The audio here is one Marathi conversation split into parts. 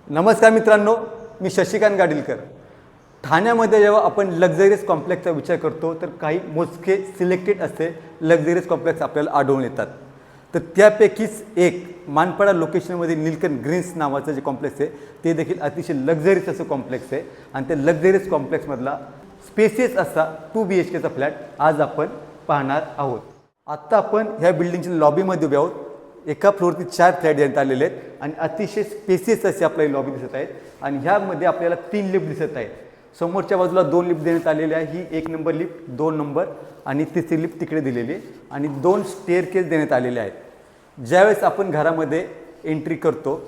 नमस्कार मित्रांनो, मी शशिकांत गाडीलकर। ठाण्यामध्ये जेव्हा आपण लक्झरियस कॉम्प्लेक्सचा विचार करतो तर काही मोजके सिलेक्टेड असे लक्झरियस कॉम्प्लेक्स आपल्याला आढळून येतात। तर त्यापैकीच एक मानपाडा लोकेशनमध्ये नीलकंठ ग्रीन्स नावाचं जे कॉम्प्लेक्स आहे ते देखील अतिशय लक्झरियस असं कॉम्प्लेक्स आहे आणि त्या लक्झरियस कॉम्प्लेक्समधला स्पेसियस असा 2 BHKचा फ्लॅट आज आपण पाहणार आहोत। आत्ता आपण ह्या बिल्डिंगच्या लॉबीमध्ये उभे आहोत। एका फ्लोअरती 4 फ्लॅट देण्यात आलेले आहेत आणि अतिशय स्पेसियस अशी आपल्याला लॉबी दिसत आहे आणि ह्यामध्ये आपल्याला 3 लिफ्ट दिसत आहेत। समोरच्या बाजूला 2 लिफ्ट देण्यात आलेले आहे। ही 1 नंबर लिफ्ट, 2 नंबर आणि तिसरी लिफ्ट तिकडे दिलेली आहे आणि 2 स्टेअरकेस देण्यात आलेले आहेत। ज्यावेळेस आपण घरामध्ये एंट्री करतो,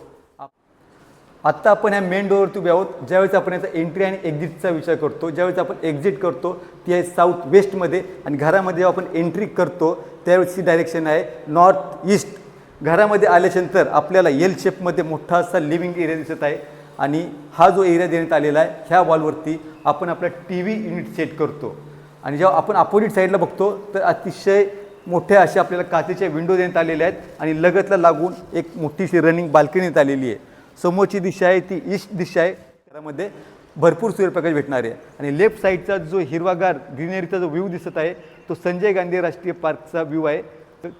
आत्ता आपण ह्या मेन डोअरवरती उभे आहोत। ज्यावेळेस आपण याचा एंट्री आणि एक्झिटचा विचार करतो, ज्यावेळेस आपण एक्झिट करतो ती आहे साऊथ वेस्टमध्ये आणि घरामध्ये जेव्हा आपण एंट्री करतो त्यावेळेसची डायरेक्शन आहे नॉर्थ ईस्ट। घरामध्ये आल्यानंतर आपल्याला एल शेपमध्ये मोठा असा लिव्हिंग एरिया दिसत आहे आणि हा जो एरिया देण्यात आलेला आहे ह्या वॉलवरती आपण आपला TV युनिट सेट करतो आणि जेव्हा आपण अपोजिट साईडला बघतो तर अतिशय मोठ्या अशा आपल्याला काचेच्या विंडो देण्यात आलेल्या आहेत आणि लगतला लागून एक मोठीशी रनिंग बाल्कनी देण्यात आलेली आहे। समोरची दिशा आहे ती ईस्ट दिशा आहे। त्यामध्ये भरपूर सूर्यप्रकाश भेटणार आहे आणि लेफ्ट साईडचा जो हिरवागार ग्रीनरीचा जो व्ह्यू दिसत आहे तो संजय गांधी राष्ट्रीय पार्कचा व्ह्यू आहे।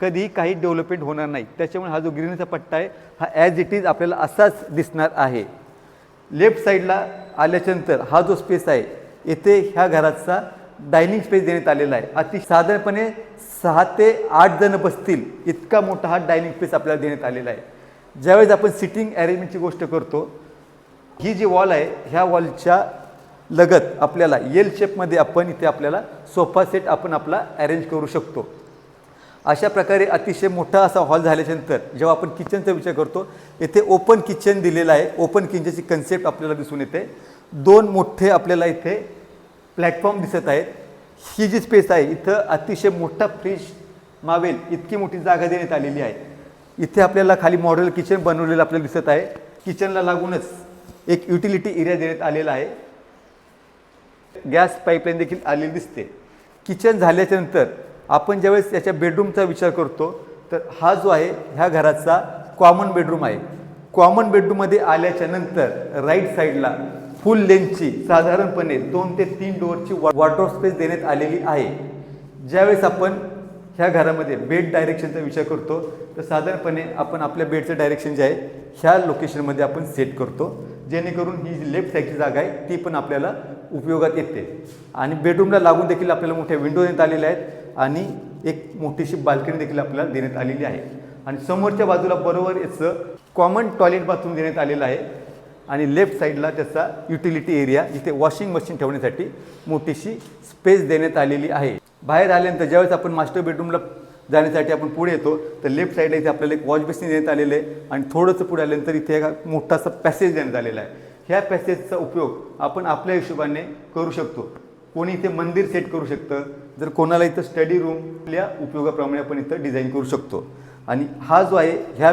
कधीही काही डेव्हलपमेंट होणार नाही, त्याच्यामुळे हा जो ग्रीनरीचा पट्टा आहे हा ॲज इट इज आपल्याला असाच दिसणार आहे। लेफ्ट साईडला आल्याच्यानंतर हा जो स्पेस आहे येथे ह्या घराचा डायनिंग स्पेस देण्यात आलेला आहे। अति साधारणपणे 6 ते 8 जण बसतील इतका मोठा हा डायनिंग स्पेस आपल्याला देण्यात आलेला आहे। ज्यावेळेस आपण सिटिंग अरेंजमेंटची गोष्ट करतो, ही जी वॉल आहे ह्या वॉलच्या लगत आपल्याला एल शेपमध्ये आपण इथे आपल्याला सोफा सेट आपण आपला अरेंज करू शकतो। अशा प्रकारे अतिशय मोठा असा हॉल झाल्यानंतर जेव्हा आपण किचनचा विचार करतो येथे ओपन किचन दिलेला आहे। ओपन किचनची कन्सेप्ट आपल्याला दिसून येते। 2 मोठे आपल्याला इथे प्लॅटफॉर्म दिसत आहेत। ही जी स्पेस आहे इथं अतिशय मोठा फ्रीज मावेल इतकी मोठी जागा देण्यात आलेली आहे। इथे आपल्याला खाली मॉडेल किचन बनवलेलं आपल्याला दिसत आहे। किचनला लागूनच एक युटिलिटी एरिया देण्यात आलेला आहे। गॅस पाईपलाईन देखील आलेली दिसते। किचन झाल्याच्यानंतर आपण ज्यावेळेस याच्या बेडरूमचा विचार करतो तर हा जो आहे ह्या घराचा कॉमन बेडरूम आहे। कॉमन बेडरूममध्ये आल्याच्या नंतर राईट साईडला फुल लेंथची साधारणपणे 2 ते 3 डोअरची वॉर्डरोब स्पेस देण्यात आलेली आहे। ज्यावेळेस आपण ह्या घरामध्ये बेड डायरेक्शनचा विचार करतो तर साधारणपणे आपण आपल्या बेडचं डायरेक्शन जे आहे ह्या लोकेशनमध्ये आपण सेट करतो, जेणेकरून ही जी लेफ्ट साईडची जागा आहे ती पण आपल्याला उपयोगात येते। आणि बेडरूमला लागून देखील आपल्याला मोठ्या विंडो देण्यात आलेल्या आहेत आणि एक मोठीशी बाल्कनी देखील आपल्याला देण्यात आलेली आहे आणि समोरच्या बाजूला बरोबर याचं कॉमन टॉयलेट बाथरूम देण्यात आलेलं आहे आणि लेफ्ट साईडला त्याचा युटिलिटी एरिया इथे वॉशिंग मशीन ठेवण्यासाठी मोठीशी स्पेस देण्यात आलेली आहे। बाहेर आल्यानंतर ज्यावेळेस आपण मास्टर बेडरूमला जाण्यासाठी आपण पुढे येतो तर लेफ्ट साईडला इथे आपल्याला एक वॉश बेसिन देण्यात आलेलं आहे आणि थोडंसं पुढे आल्यानंतर इथे एक मोठासा पॅसेज देण्यात आलेला आहे। ह्या पॅसेजचा उपयोग आपण आपल्या हिशोबाने करू शकतो। कोणी इथे मंदिर सेट करू शकतं, जर कोणाला इथं स्टडी रूम आपल्या उपयोगाप्रमाणे आपण इथं डिझाईन करू शकतो। आणि हा जो आहे ह्या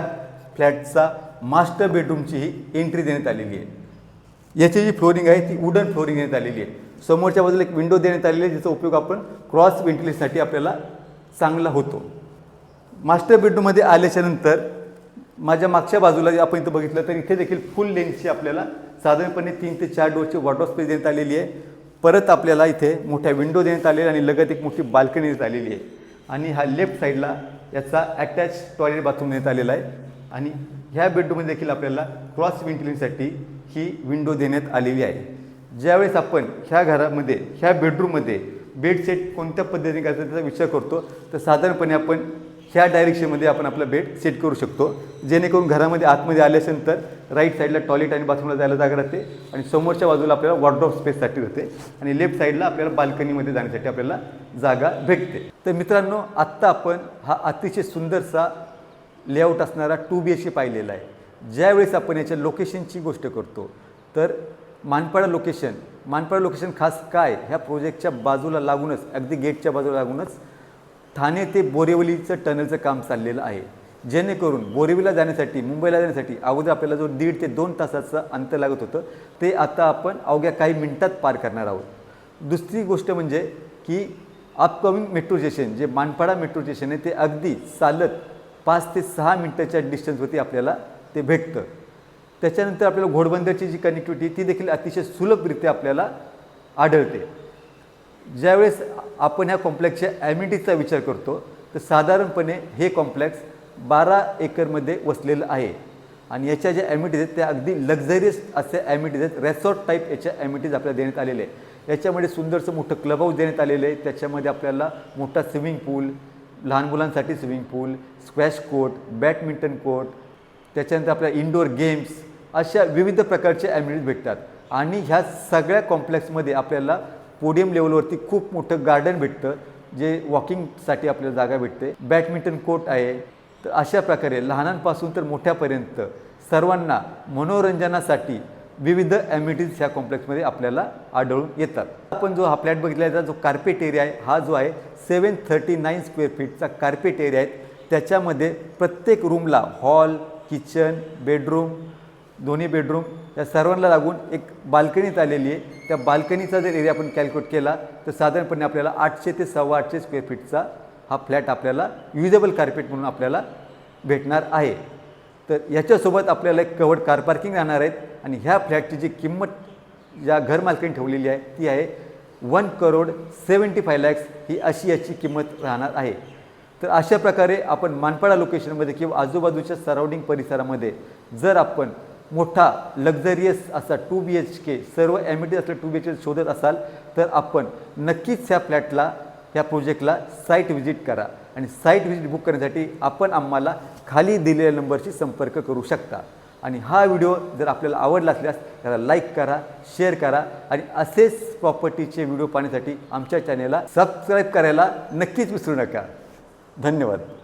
फ्लॅटचा मास्टर बेडरूमची ही एंट्री देण्यात आलेली आहे। याची जी फ्लोरिंग आहे ती वुडन फ्लोरिंग देण्यात आलेली आहे। समोरच्या बाजूला एक विंडो देण्यात आलेली आहे जिचा उपयोग आपण क्रॉस व्हेंटिलेशनसाठी आपल्याला चांगला होतो। मास्टर बेडरूममध्ये आल्याच्यानंतर माझ्या मागच्या बाजूला आपण इथं बघितलं तर इथे देखील फुल लेंथची आपल्याला साधारणपणे 3 ते 4 डोअरची वॉर्डरोब स्पेस देण्यात आलेली आहे। परत आपल्याला इथे मोठ्या विंडो देण्यात आलेल्या आणि लगत एक मोठी बाल्कनी देण्यात आलेली आहे आणि हा लेफ्ट साईडला याचा अटॅच टॉयलेट बाथरूम देण्यात आलेला आहे आणि ह्या बेडरूममध्ये देखील आपल्याला क्रॉस व्हेंटिलेशनसाठी ही विंडो देण्यात आलेली आहे। ज्यावेळेस आपण ह्या घरामध्ये ह्या बेडरूममध्ये बेड सेट कोणत्या पद्धतीने करायचा त्याचा विचार करतो तर साधारणपणे आपण ह्या डायरेक्शनमध्ये आपण आपला बेड सेट करू शकतो, जेणेकरून घरामध्ये आतमध्ये आल्यानंतर राईट साईडला टॉयलेट आणि बाथरूमला जायला जागा राहते आणि समोरच्या बाजूला आपल्याला वॉर्डरोब स्पेससाठी राहते आणि लेफ्ट साईडला आपल्याला बाल्कनीमध्ये जाण्यासाठी आपल्याला जागा भेटते। तर मित्रांनो, आत्ता आपण हा अतिशय सुंदरसा लेआउट असणारा 2 BHK पाहिलेला आहे। ज्यावेळेस आपण याच्या लोकेशनची गोष्ट करतो तर मानपाडा लोकेशन खास काय, ह्या प्रोजेक्टच्या बाजूला लागूनच अगदी गेटच्या बाजूला लागूनच ठाणे ते बोरिवलीचं टनलचं काम चाललेलं आहे, जेणेकरून बोरिवलीला जाण्यासाठी मुंबईला जाण्यासाठी अगोदर आपल्याला जो 1.5 ते 2 तासाचं अंतर लागत होतं ते आता आपण अवघ्या काही मिनिटात पार करणार आहोत। दुसरी गोष्ट म्हणजे की अपकमिंग मेट्रो स्टेशन जे मानपाडा मेट्रो स्टेशन आहे ते अगदी चालत 5 ते 6 मिनिटाच्या डिस्टन्सवरती आपल्याला ते भेटतं। त्याच्यानंतर आपल्याला घोडबंदरची जी कनेक्टिव्हिटी ती देखील अतिशय सुलभरित्या आपल्याला आढळते. ज्यावेळेस आपण ह्या कॉम्प्लेक्सच्या ॲम्युनिटीजचा विचार करतो तर साधारणपणे हे कॉम्प्लेक्स 12 एकरमध्ये वसलेलं आहे आणि याच्या ज्या ॲम्युनिटीज आहेत त्या अगदी लक्झरियस असे ॲम्युनिटीज आहेत. रेसॉर्ट टाईप याच्या ॲम्युनिटीज आपल्याला देण्यात आलेले आहे. याच्यामध्ये सुंदरसं मोठं क्लब हाऊस देण्यात आलेलं आहे. त्याच्यामध्ये आपल्याला मोठा स्विमिंग पूल, लहान मुलांसाठी स्विमिंग पूल, स्क्वॅश कोर्ट, बॅडमिंटन कोर्ट, त्याच्यानंतर आपल्या इंडोर गेम्स अशा विविध प्रकारचे ॲम्युनिटीज भेटतात. आणि ह्या सगळ्या कॉम्प्लेक्समध्ये आपल्याला पोडियम लेवलवरती खूप मोठं गार्डन भेटतं जे वॉकिंगसाठी आपल्याला जागा भेटते. बॅडमिंटन कोर्ट आहे. तर अशा प्रकारे लहानांपासून तर मोठ्यापर्यंत सर्वांना मनोरंजनासाठी विविध ॲम्युनिटीज ह्या कॉम्प्लेक्समध्ये आपल्याला आढळून येतात. आपण जो हा फ्लॅट बघितला जो कार्पेट एरिया आहे हा जो आहे 739 स्क्वेअर फीटचा कार्पेट एरिया आहे. त्याच्यामध्ये प्रत्येक रूमला हॉल, किचन, बेडरूम, दोन्ही बेडरूम या सर्वांना लागून एक बाल्कनीत आलेली आहे. त्या बाल्कनीचा जर एरिया आपण कॅल्क्युलेट केला तर साधारणपणे आपल्याला 800 ते 850 स्क्वेअर फीटचा हा फ्लॅट आपल्याला युजेबल कार्पेट म्हणून आपल्याला भेटणार आहे. तर याच्यासोबत आपल्याला एक कवर्ड कार पार्किंग राहणार आहेत आणि ह्या फ्लॅटची जी किंमत ज्या घरमालकाने ठेवलेली आहे ती आहे 1,75,00,000 ही अशी याची किंमत राहणार आहे. तर अशा प्रकारे आपण मानपाडा लोकेशनमध्ये किंवा आजूबाजूच्या सराउंडिंग परिसरामध्ये जर आपण मोठा लक्झरियस असा 2 BHK सर्व ॲम्युनिटीज असलेला 2 BHK शोधत असाल तर आपण नक्कीच ह्या फ्लॅटला ह्या प्रोजेक्टला साईट व्हिजिट करा आणि साईट व्हिजिट बुक करण्यासाठी आपण आम्हाला खाली दिलेल्या नंबरशी संपर्क करू शकता. आणि हा व्हिडिओ जर आपल्याला आवडला असल्यास त्याला लाईक करा, शेअर करा आणि असेच प्रॉपर्टीचे व्हिडिओ पाहण्यासाठी आमच्या चॅनेलला सबस्क्राईब करायला नक्कीच विसरू नका. धन्यवाद.